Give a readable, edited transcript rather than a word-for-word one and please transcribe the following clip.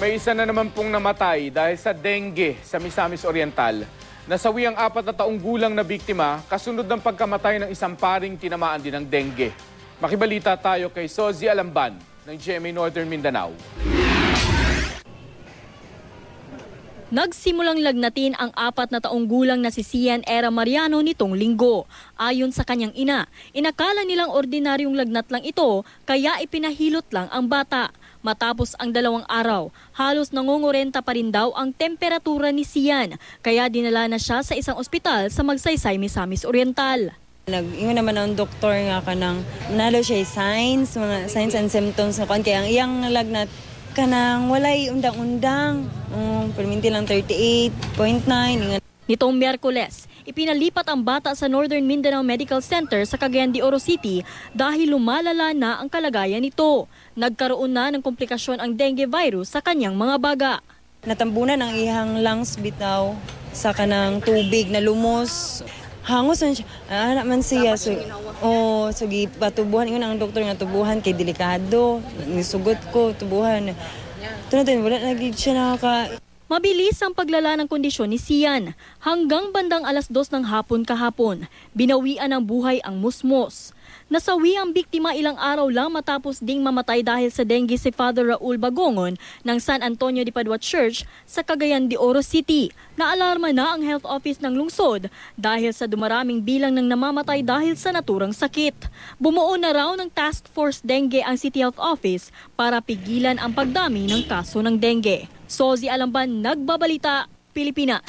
May isa na naman pong namatay dahil sa dengue sa Misamis Oriental. Nasawi ang 4 na taong gulang na biktima kasunod ng pagkamatay ng isang paring tinamaan din ng dengue. Makibalita tayo kay Sozi Alamban ng GMA Northern Mindanao. Nagsimulang lagnatin ang 4 na taong gulang na si Cian Era Mariano nitong linggo. Ayon sa kanyang ina, inakala nilang ordinaryong lagnat lang ito kaya ipinahilot lang ang bata. Matapos ang 2 araw, halos nangungurenta pa rin daw ang temperatura ni Cian kaya dinala na siya sa isang ospital sa Magsaysay, Misamis Oriental. Nag-ingon naman ang doktor nga kanang nalo siya signs, mga signs and symptoms na kaya ang iyang lagnat kanang walay undang-undang, perminti lang 38.9. Nitong Miyerkules, ipinalipat ang bata sa Northern Mindanao Medical Center sa Cagayan de Oro City dahil lumalala na ang kalagayan nito. Nagkaroon na ng komplikasyon ang dengue virus sa kanyang mga baga. Natambunan ang ihang lungs bitaw sa kanang tubig na lumos. Hangos man siya. Anak man siya. So patubuhan. Ingon ang doktor nga tubuhan kay delikado. Nisugot ko, tubuhan. Tunay, wala nagig siya nakaka... Mabilis ang paglala ng kondisyon ni Cian. Hanggang bandang 2:00 ng hapon kahapon, binawian ng buhay ang musmos. Nasawi ang biktima ilang araw lang matapos ding mamatay dahil sa dengue si Father Raul Bagongon ng San Antonio de Padua Church sa Cagayan de Oro City. Naalarma na ang health office ng lungsod dahil sa dumaraming bilang ng namamatay dahil sa naturang sakit. Bumuo na raw ng Task Force Dengue ang City Health Office para pigilan ang pagdami ng kaso ng dengue. Sozi Alamban, Nagbabalita, Pilipinas.